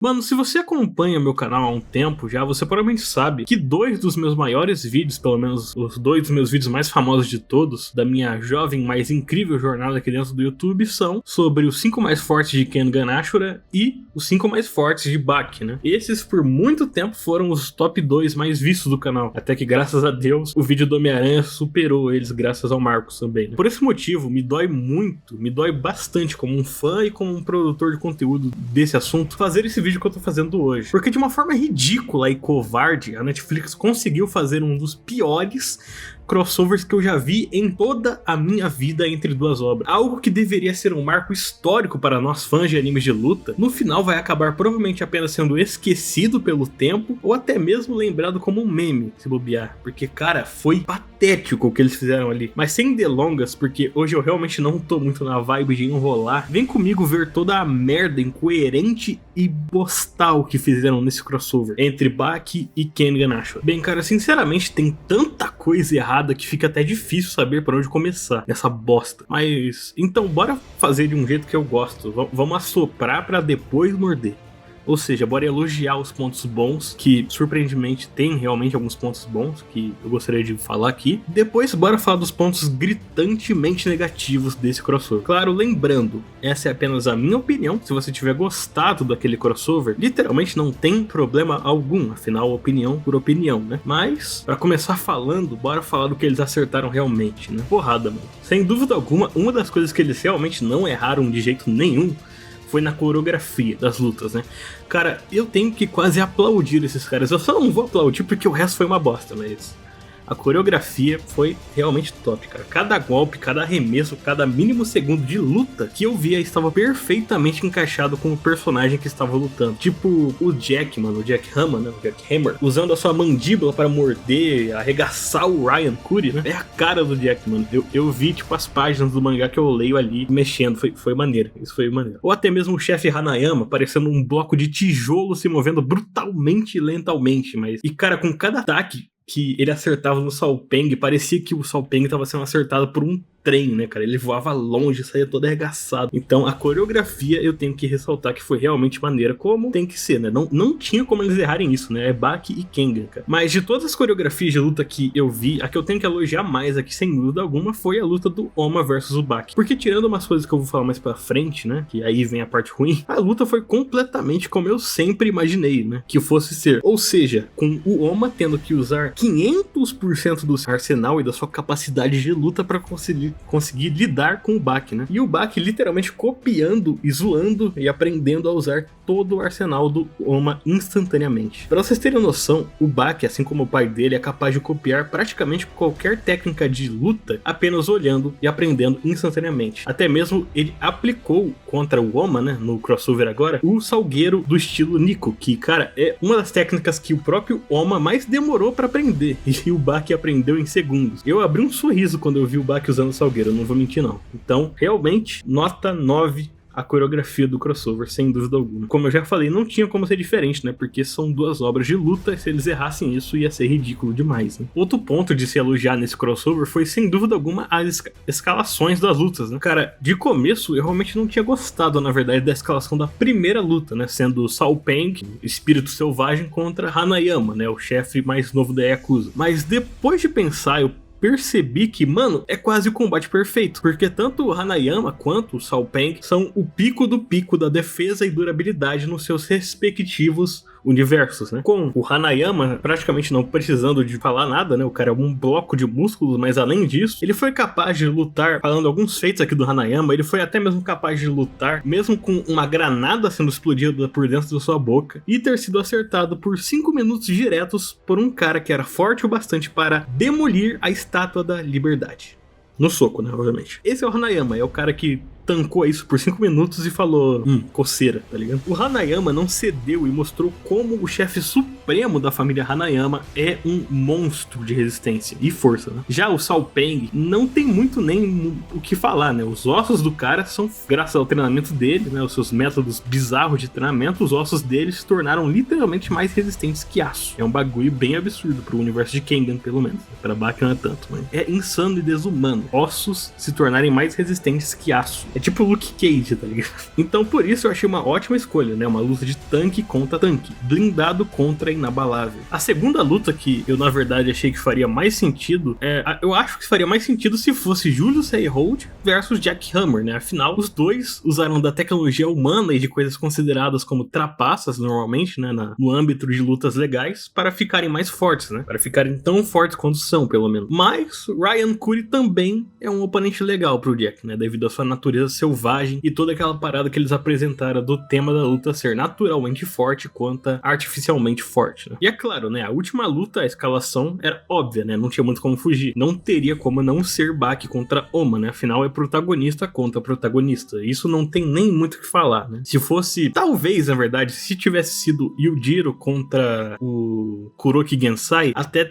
Mano, se você acompanha meu canal há um tempo já, você provavelmente sabe que dois dos meus maiores vídeos, pelo menos os dois dos meus vídeos mais famosos de todos, da minha jovem, mas incrível jornada aqui dentro do YouTube, são sobre os 5 mais fortes de Kengan Ashura e os 5 mais fortes de Baki, né? Esses, por muito tempo, foram os top 2 mais vistos do canal, até que, graças a Deus, o vídeo do Homem-Aranha superou eles, graças ao Marcos também, né? Por esse motivo, me dói bastante como um fã e como um produtor de conteúdo desse assunto, fazer esse vídeo que eu tô fazendo hoje. Porque de uma forma ridícula e covarde, a Netflix conseguiu fazer um dos piores crossovers que eu já vi em toda a minha vida entre duas obras. Algo que deveria ser um marco histórico para nós fãs de animes de luta, no final vai acabar provavelmente apenas sendo esquecido pelo tempo, ou até mesmo lembrado como um meme, se bobear. Porque, cara, foi patético o que eles fizeram ali. Mas sem delongas, porque hoje eu realmente não tô muito na vibe de enrolar, vem comigo ver toda a merda incoerente e bostal que fizeram nesse crossover entre Baki e Kengan Ashura. Bem, cara, sinceramente tem tanta coisa errada que fica até difícil saber por onde começar nessa bosta. Mas, então, bora fazer de um jeito que eu gosto. Vamos assoprar pra depois morder. Ou seja, bora elogiar os pontos bons, que surpreendentemente tem realmente alguns pontos bons que eu gostaria de falar aqui. Depois bora falar dos pontos gritantemente negativos desse crossover. Claro, lembrando, essa é apenas a minha opinião. Se você tiver gostado daquele crossover, literalmente não tem problema algum. Afinal, opinião por opinião, né? Mas, pra começar falando, bora falar do que eles acertaram realmente, né? Porrada, mano. Sem dúvida alguma, uma das coisas que eles realmente não erraram de jeito nenhum foi na coreografia das lutas, né? Cara, eu tenho que quase aplaudir esses caras. Eu só não vou aplaudir porque o resto foi uma bosta, mas a coreografia foi realmente top, cara. Cada golpe, cada arremesso, cada mínimo segundo de luta que eu via estava perfeitamente encaixado com o personagem que estava lutando. Tipo o Jack, mano, o Jack Hammer, né? O Jack Hammer, usando a sua mandíbula para morder, arregaçar o Ryan Curry, né? É a cara do Jack, mano. Eu vi, tipo, as páginas do mangá que eu leio ali mexendo. Foi maneiro. Isso foi maneiro. Ou até mesmo o chefe Hanayama, parecendo um bloco de tijolo se movendo brutalmente e lentamente. Mas, e cara, com cada ataque que ele acertava no Salpeng, parecia que o Salpeng estava sendo acertado por um trem, né, cara? Ele voava longe, saía todo arregaçado. Então, a coreografia eu tenho que ressaltar que foi realmente maneira, como tem que ser, né? Não tinha como eles errarem isso, né? É Baki e Kengan, cara. Mas de todas as coreografias de luta que eu vi, a que eu tenho que elogiar mais aqui, sem dúvida alguma, foi a luta do Oma versus o Baki. Porque tirando umas coisas que eu vou falar mais pra frente, né? Que aí vem a parte ruim, a luta foi completamente como eu sempre imaginei, né? Que fosse ser. Ou seja, com o Oma tendo que usar 500% do seu arsenal e da sua capacidade de luta pra conseguir lidar com o Baki, né? E o Baki literalmente copiando e zoando e aprendendo a usar todo o arsenal do Oma instantaneamente. Pra vocês terem noção, o Baki, assim como o pai dele, é capaz de copiar praticamente qualquer técnica de luta apenas olhando e aprendendo instantaneamente. Até mesmo ele aplicou contra o Oma, né, no crossover agora, o Salgueiro do estilo Nico, que, cara, é uma das técnicas que o próprio Oma mais demorou pra aprender, e o Baki aprendeu em segundos. Eu abri um sorriso quando eu vi o Baki usando o Salgueiro, eu não vou mentir não. Então, realmente, nota 9 a coreografia do crossover, sem dúvida alguma. Como eu já falei, não tinha como ser diferente, né? Porque são duas obras de luta, e se eles errassem isso, ia ser ridículo demais, né? Outro ponto de se elogiar nesse crossover foi, sem dúvida alguma, as escalações das lutas, né? Cara, de começo, eu realmente não tinha gostado, na verdade, da escalação da primeira luta, né? Sendo Salpeng, espírito selvagem, contra Hanayama, né? O chefe mais novo da Yakuza. Mas depois de pensar, eu percebi que, mano, é quase o combate perfeito, porque tanto o Hanayama quanto o Salpeng são o pico do pico da defesa e durabilidade nos seus respectivos universos, né? Com o Hanayama praticamente não precisando de falar nada, né? O cara é um bloco de músculos, mas além disso, ele foi capaz de lutar, falando alguns feitos aqui do Hanayama, ele foi até mesmo capaz de lutar, mesmo com uma granada sendo explodida por dentro da sua boca, e ter sido acertado por 5 minutos diretos por um cara que era forte o bastante para demolir a Estátua da Liberdade. No soco, né, obviamente. Esse é o Hanayama, é o cara que tancou isso por 5 minutos e falou, coceira, tá ligado? O Hanayama não cedeu e mostrou como o chefe supremo da família Hanayama é um monstro de resistência e força, né? Já o Salpeng não tem muito nem o que falar, né? Os ossos do cara são, graças ao treinamento dele, né? Os seus métodos bizarros de treinamento, os ossos dele se tornaram literalmente mais resistentes que aço. É um bagulho bem absurdo pro universo de Kengan, pelo menos. Pra Baki não é tanto, mas é insano e desumano. Ossos se tornarem mais resistentes que aço. É tipo o Luke Cage, tá ligado? Então por isso eu achei uma ótima escolha, né? Uma luta de tanque contra tanque, blindado contra inabalável. A segunda luta que eu na verdade achei que faria mais sentido, eu acho que faria mais sentido se fosse Julius Rayhold versus Jack Hammer, né? Afinal, os dois usaram da tecnologia humana e de coisas consideradas como trapaças normalmente, né? No âmbito de lutas legais, para ficarem mais fortes, né? Para ficarem tão fortes quanto são, pelo menos. Mas Ryan Curry também é um oponente legal pro Jack, né? Devido à sua natureza selvagem e toda aquela parada que eles apresentaram do tema da luta ser naturalmente forte quanto artificialmente forte, né? E é claro, né? A última luta, a escalação era óbvia, né? Não tinha muito como fugir. Não teria como não ser Baki contra Oma, né? Afinal, é protagonista contra protagonista. Isso não tem nem muito o que falar, né? Se fosse, talvez, na verdade, se tivesse sido Yujiro contra o Kuroki Gensai, até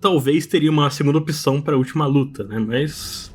talvez teria uma segunda opção para a última luta, né? Mas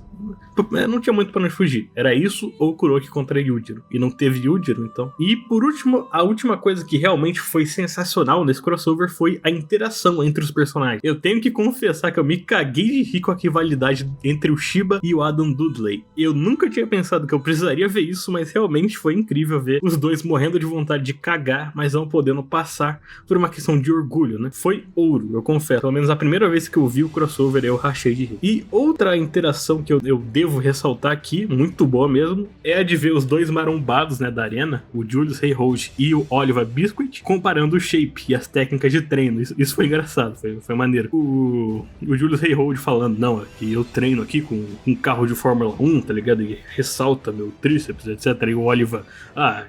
não tinha muito pra onde fugir. Era isso ou Kuroki contra Yujiro. E não teve Yujiro, então. E por último, a última coisa que realmente foi sensacional nesse crossover foi a interação entre os personagens. Eu tenho que confessar que eu me caguei de rir com a rivalidade entre o Shiba e o Adam Dudley. Eu nunca tinha pensado que eu precisaria ver isso, mas realmente foi incrível ver os dois morrendo de vontade de cagar, mas não podendo passar por uma questão de orgulho, né? Foi ouro, eu confesso. Pelo menos a primeira vez que eu vi o crossover, eu rachei de rir. E outra interação que eu devo ressaltar aqui, muito boa mesmo, é a de ver os dois marombados, né, da arena, o Julius Rayhold e o Oliver Biscuit, comparando o shape e as técnicas de treino. Isso foi engraçado, foi maneiro. O Julius Rayhold falando, não, que eu treino aqui com um carro de Fórmula 1, tá ligado? E ressalta meu tríceps, etc. E o Oliver,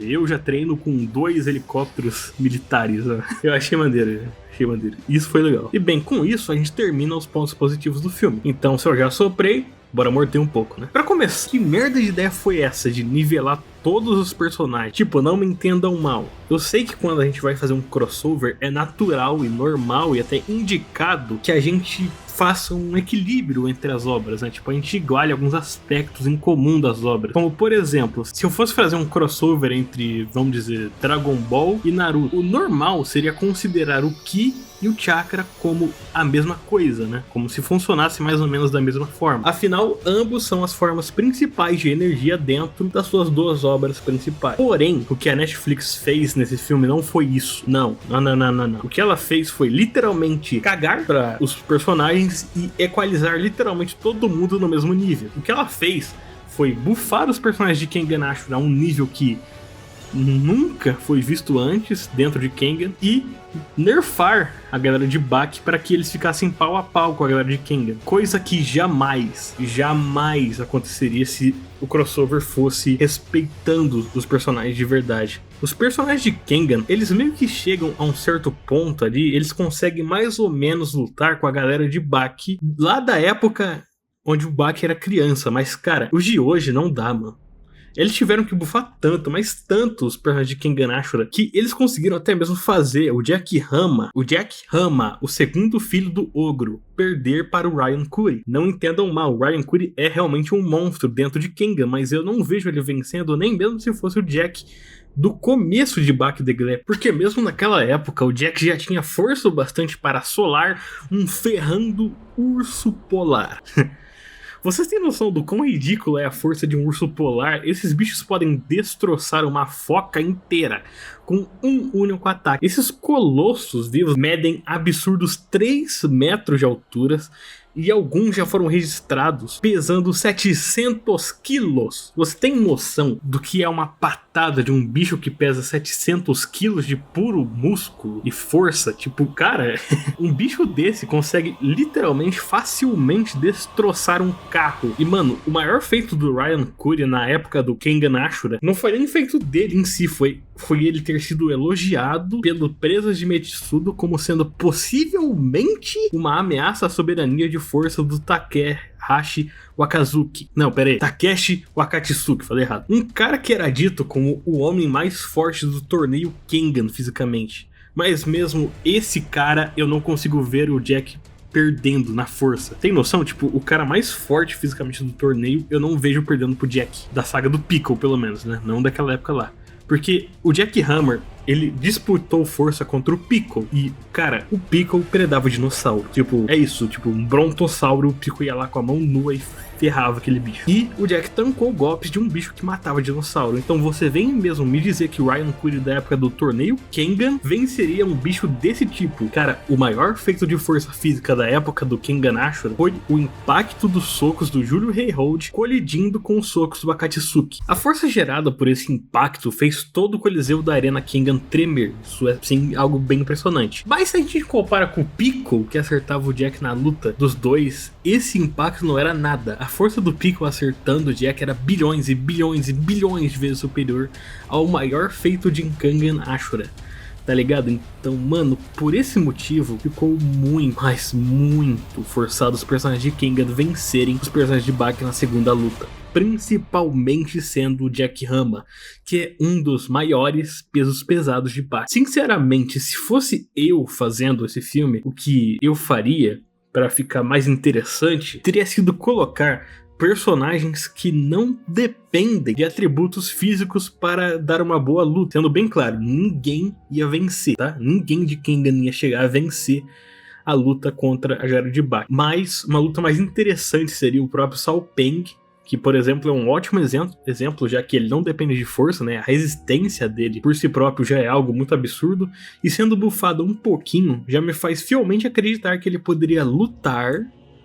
eu já treino com 2 helicópteros militares. Eu achei maneiro. Isso foi legal. E bem, com isso a gente termina os pontos positivos do filme. Então, se eu já soprei, bora morder um pouco, né? Pra começar, que merda de ideia foi essa de nivelar todos os personagens? Tipo, não me entendam mal. Eu sei que quando a gente vai fazer um crossover, é natural e normal e até indicado que a gente faça um equilíbrio entre as obras, né? Tipo, a gente iguale alguns aspectos em comum das obras. Como, por exemplo, se eu fosse fazer um crossover entre, vamos dizer, Dragon Ball e Naruto, o normal seria considerar o Ki e o Chakra como a mesma coisa, né? Como se funcionasse mais ou menos da mesma forma. Afinal, ambos são as formas principais de energia dentro das suas duas obras principais. Porém, o que a Netflix fez nesse filme não foi isso. Não. O que ela fez foi literalmente cagar para os personagens e equalizar literalmente todo mundo no mesmo nível. O que ela fez foi buffar os personagens de Kengan Ashura a um nível que nunca foi visto antes dentro de Kengan e nerfar a galera de Baki para que eles ficassem pau a pau com a galera de Kengan. Coisa que jamais aconteceria se o crossover fosse respeitando os personagens de verdade. Os personagens de Kengan, eles meio que chegam a um certo ponto ali, eles conseguem mais ou menos lutar com a galera de Baki lá da época onde o Baki era criança, mas cara, os de hoje não dá, mano. Eles tiveram que buffar tanto, mas tanto os personagens de Kengan Ashura, que eles conseguiram até mesmo fazer o Jack Hama, o segundo filho do Ogro, perder para o Ryan Curry. Não entendam mal, o Ryan Curry é realmente um monstro dentro de Kengan, mas eu não vejo ele vencendo, nem mesmo se fosse o Jack do começo de Baki the Glaive, porque mesmo naquela época o Jack já tinha força o bastante para assolar um ferrando urso polar. Vocês têm noção do quão ridículo é a força de um urso polar? Esses bichos podem destroçar uma foca inteira com um único ataque. Esses colossos vivos medem absurdos 3 metros de altura e alguns já foram registrados pesando 700 quilos. Você tem noção do que é uma patada de um bicho que pesa 700 quilos de puro músculo e força? Tipo, cara, um bicho desse consegue literalmente, facilmente destroçar um carro. E mano, o maior feito do Ryan Curry na época do Kengan Ashura não foi nem feito dele em si, foi ele ter sido elogiado pelo Presas de Metsudo como sendo possivelmente uma ameaça à soberania de força do Takeshi Wakazuki. Não, pera aí. Takeshi Wakatsuki, falei errado. Um cara que era dito como o homem mais forte do torneio Kengan fisicamente. Mas mesmo esse cara, eu não consigo ver o Jack perdendo na força. Tem noção? Tipo, o cara mais forte fisicamente do torneio, eu não vejo perdendo pro Jack. Da saga do Piccolo, pelo menos, né? Não daquela época lá. Porque o Jack Hammer, ele disputou força contra o Piccolo. E, cara, o Piccolo predava dinossauro. Tipo, é isso, tipo, um brontossauro, o Piccolo ia lá com a mão nua e ferrava aquele bicho. E o Jack tancou golpes de um bicho que matava dinossauro. Então você vem mesmo me dizer que o Ryan Coogler da época do torneio Kengan venceria um bicho desse tipo. Cara, o maior feito de força física da época do Kengan Ashura foi o impacto dos socos do Julio Heihold colidindo com os socos do Akatsuki. A força gerada por esse impacto fez todo o coliseu da Arena Kengan tremer. Isso é, sim, algo bem impressionante. Mas se a gente compara com o Piccolo, que acertava o Jack na luta dos dois, esse impacto não era nada. A força do Piccolo acertando o Jack era bilhões e bilhões e bilhões de vezes superior ao maior feito de Kengan Ashura. Tá ligado? Então, mano, por esse motivo, ficou muito, mas muito forçado os personagens de Kengan vencerem os personagens de Baki na segunda luta. Principalmente sendo o Jack Hama, que é um dos maiores pesos pesados de Baki. Sinceramente, se fosse eu fazendo esse filme, o que eu faria para ficar mais interessante teria sido colocar personagens que não dependem de atributos físicos para dar uma boa luta. Sendo bem claro, ninguém ia vencer, tá? Ninguém de Kengan ia chegar a vencer a luta contra a Jara de Baki. Mas uma luta mais interessante seria o próprio Sao Peng, que, por exemplo, é um ótimo exemplo, já que ele não depende de força, né? A resistência dele por si próprio já é algo muito absurdo, e sendo bufado um pouquinho, já me faz fielmente acreditar que ele poderia lutar,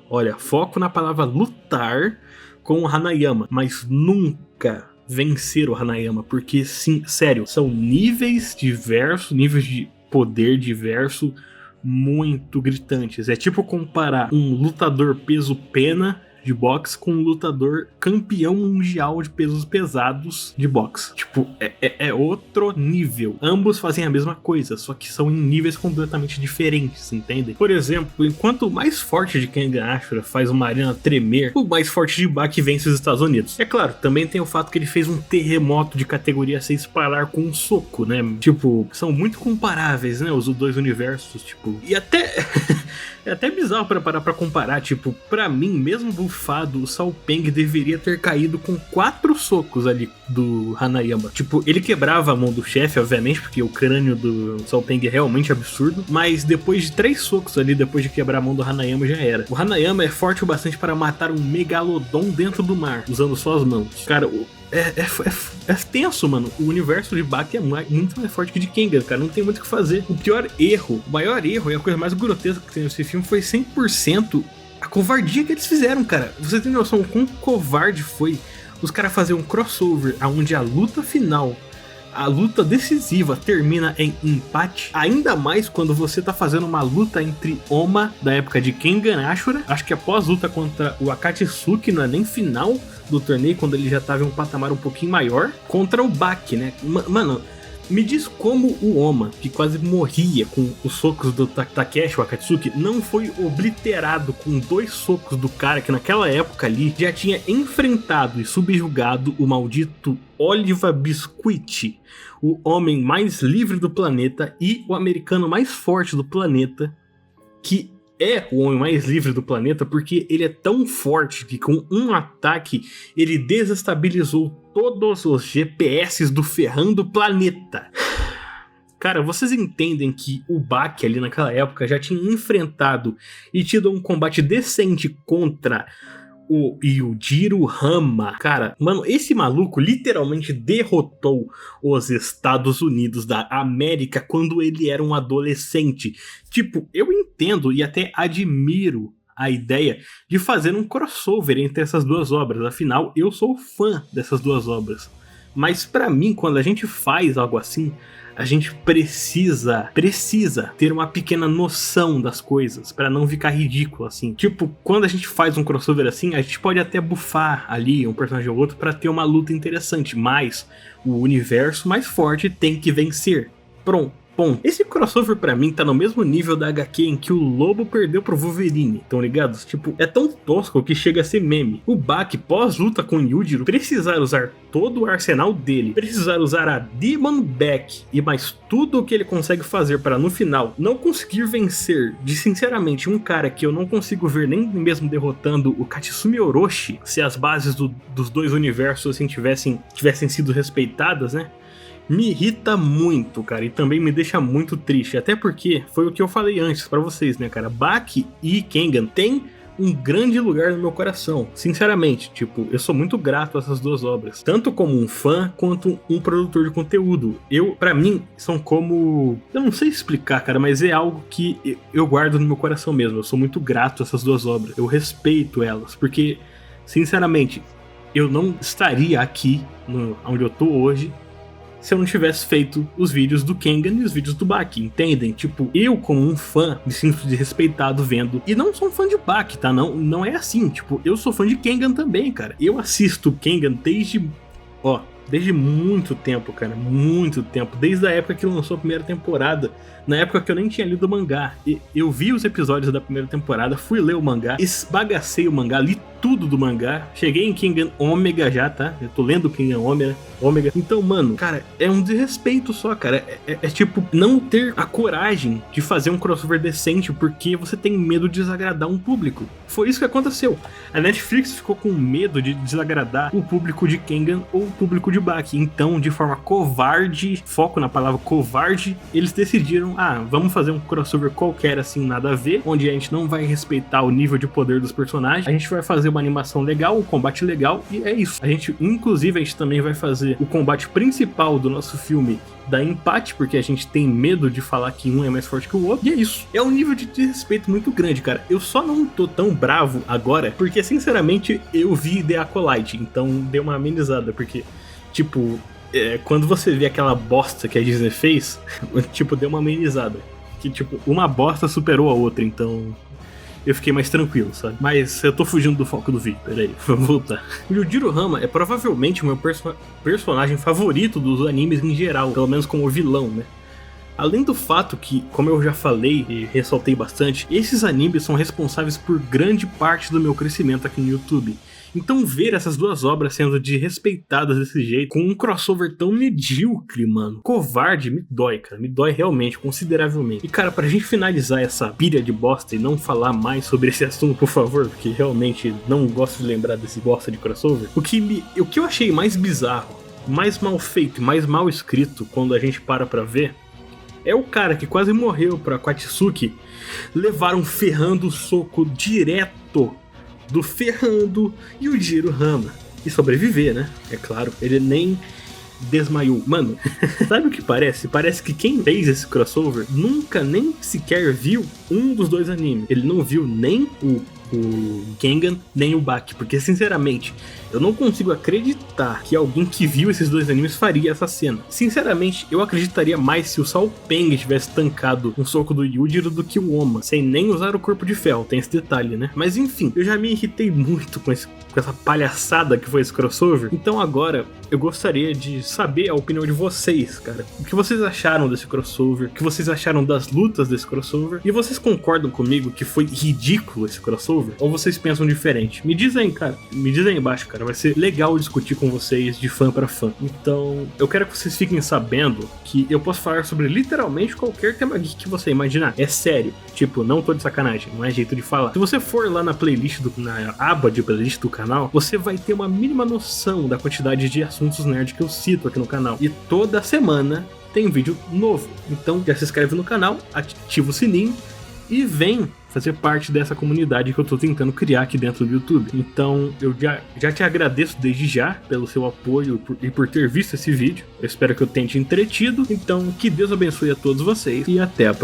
olha, foco na palavra lutar, com o Hanayama, mas nunca vencer o Hanayama, porque, sim, sério, são níveis diversos, níveis de poder diverso, muito gritantes. É tipo comparar um lutador peso-pena de boxe com um lutador campeão mundial de pesos pesados de boxe. Tipo, é outro nível. Ambos fazem a mesma coisa, só que são em níveis completamente diferentes, entendem? Por exemplo, enquanto o mais forte de Kengan Ashura faz uma arena tremer, o mais forte de Baki vence os Estados Unidos. É claro, também tem o fato que ele fez um terremoto de categoria 6 parar com um soco, né? Tipo, são muito comparáveis, né? Os dois universos, tipo... E até... é até bizarro pra parar pra comparar, tipo, pra mim, mesmo bufado, o Sao Peng deveria ter caído com 4 socos ali do Hanayama. Tipo, ele quebrava a mão do chefe, obviamente, porque o crânio do Sao Peng é realmente absurdo, mas depois de 3 socos ali, depois de quebrar a mão do Hanayama, já era. O Hanayama é forte o bastante para matar um megalodon dentro do mar, usando só as mãos. Cara, é tenso, mano. O universo de Baki é muito mais forte que de Kengan, cara. Não tem muito o que fazer. O maior erro e a coisa mais grotesca que tem nesse filme foi 100% a covardia que eles fizeram, cara. Você tem noção do quão covarde foi os caras fazerem um crossover onde a luta final, a luta decisiva, termina em empate? Ainda mais quando você tá fazendo uma luta entre Oma, da época de Kengan Ashura, acho que após luta contra o Akatsuki, não é nem final do torneio, quando ele já tava em um patamar um pouquinho maior, contra o Baki, né? Mano, me diz como o Oma, que quase morria com os socos do Takeshi, o Akatsuki, não foi obliterado com 2 socos do cara que naquela época ali já tinha enfrentado e subjugado o maldito Oliva Biscuit, o homem mais livre do planeta e o americano mais forte do planeta, que é o homem mais livre do planeta porque ele é tão forte que com um ataque ele desestabilizou todos os GPS do ferrando planeta. Cara, vocês entendem que o Baki ali naquela época já tinha enfrentado e tido um combate decente contra o Yujiro Hama. Cara, mano, esse maluco literalmente derrotou os Estados Unidos da América quando ele era um adolescente. Tipo, eu entendo e até admiro a ideia de fazer um crossover entre essas duas obras. Afinal, eu sou fã dessas duas obras. Mas pra mim, quando a gente faz algo assim, a gente precisa ter uma pequena noção das coisas pra não ficar ridículo, assim. Tipo, quando a gente faz um crossover assim, a gente pode até bufar ali um personagem ou outro pra ter uma luta interessante, mas o universo mais forte tem que vencer. Pronto. Bom, esse crossover pra mim tá no mesmo nível da HQ em que o Lobo perdeu pro Wolverine, tão ligados? Tipo, é tão tosco que chega a ser meme. O Baki, pós-luta com Yujiro, precisar usar todo o arsenal dele, precisar usar a Demon Back e mais tudo o que ele consegue fazer para no final não conseguir vencer de, sinceramente, um cara que eu não consigo ver nem mesmo derrotando o Katsumi Orochi, se as bases dos dois universos assim tivessem sido respeitadas, né? me irrita muito, cara, e também me deixa muito triste, até porque foi o que eu falei antes pra vocês, né, cara, Baki e Kengan tem um grande lugar no meu coração, sinceramente, tipo, eu sou muito grato a essas duas obras, tanto como um fã, quanto um produtor de conteúdo. Pra mim, são como... eu não sei explicar, cara, mas é algo que eu guardo no meu coração mesmo, eu sou muito grato a essas duas obras, eu respeito elas, porque, sinceramente, eu não estaria aqui, onde eu tô hoje, se eu não tivesse feito os vídeos do Kengan e os vídeos do Baki, entendem? Tipo, eu como um fã me sinto desrespeitado vendo, e não sou um fã de Baki, tá? Não é assim, tipo, eu sou fã de Kengan também, cara. Eu assisto Kengan desde muito tempo, cara, muito tempo, desde a época que lançou a primeira temporada, na época que eu nem tinha lido o mangá. Eu vi os episódios da primeira temporada, fui ler o mangá, esbagacei o mangá, li tudo do mangá, cheguei em Kengan Omega já, tá? Eu tô lendo Kengan Omega. Então, mano, cara, é um desrespeito só, cara. É tipo, não ter a coragem de fazer um crossover decente porque você tem medo de desagradar um público. Foi isso que aconteceu. A Netflix ficou com medo de desagradar o público de Kengan ou o público de Baki. Então, de forma covarde, foco na palavra covarde, eles decidiram, vamos fazer um crossover qualquer assim, nada a ver, onde a gente não vai respeitar o nível de poder dos personagens, a gente vai fazer uma animação legal, um combate legal, e é isso. Inclusive, a gente também vai fazer o combate principal do nosso filme dar empate, porque a gente tem medo de falar que um é mais forte que o outro, e é isso. É um nível de desrespeito muito grande, cara. Eu só não tô tão bravo agora, porque, sinceramente, eu vi The Acolyte, então deu uma amenizada, porque, tipo, quando você vê aquela bosta que a Disney fez, tipo, deu uma amenizada. Que, tipo, uma bosta superou a outra, então eu fiquei mais tranquilo, sabe? Mas eu tô fugindo do foco do vídeo, peraí, vamos voltar. O Yujiro Hama é provavelmente o meu personagem favorito dos animes em geral, pelo menos como vilão, né? Além do fato que, como eu já falei e ressaltei bastante, esses animes são responsáveis por grande parte do meu crescimento aqui no YouTube. Então ver essas duas obras sendo desrespeitadas desse jeito, com um crossover tão medíocre, mano, covarde, me dói, cara, me dói realmente, consideravelmente. E cara, pra gente finalizar essa pilha de bosta e não falar mais sobre esse assunto, por favor, porque realmente não gosto de lembrar desse bosta de crossover, o que eu achei mais bizarro, mais mal feito, mais mal escrito, quando a gente pra ver, é o cara que quase morreu pra Akatsuki levar um ferrando soco direto do Ferrando e o Yujiro Hama e sobreviver, né? É claro, ele nem desmaiou. Mano, sabe o que parece? Parece que quem fez esse crossover nunca nem sequer viu um dos dois animes. Ele não viu nem o Kengan, nem o Baki, porque sinceramente, eu não consigo acreditar que alguém que viu esses dois animes faria essa cena. Sinceramente, eu acreditaria mais se o Salpeng tivesse tancado um soco do Yujiro do que o Oma, sem nem usar o corpo de ferro, tem esse detalhe, né? Mas enfim, eu já me irritei muito com essa palhaçada que foi esse crossover, então agora eu gostaria de saber a opinião de vocês, cara. O que vocês acharam desse crossover? O que vocês acharam das lutas desse crossover? E vocês concordam comigo que foi ridículo esse crossover? Ou vocês pensam diferente? Me diz aí, cara. Me diz aí embaixo, cara. Vai ser legal discutir com vocês de fã pra fã. Então, eu quero que vocês fiquem sabendo que eu posso falar sobre literalmente qualquer tema geek que você imaginar. É sério. Tipo, não tô de sacanagem. Não é jeito de falar. Se você for lá na playlist, na aba de playlist do canal, você vai ter uma mínima noção da quantidade de assuntos nerd que eu cito aqui no canal. E toda semana tem vídeo novo. Então, já se inscreve no canal, ativa o sininho e vem fazer parte dessa comunidade que eu tô tentando criar aqui dentro do YouTube. Então eu já te agradeço desde já pelo seu apoio e por ter visto esse vídeo. Eu espero que eu tenha te entretido. Então que Deus abençoe a todos vocês e até a próxima.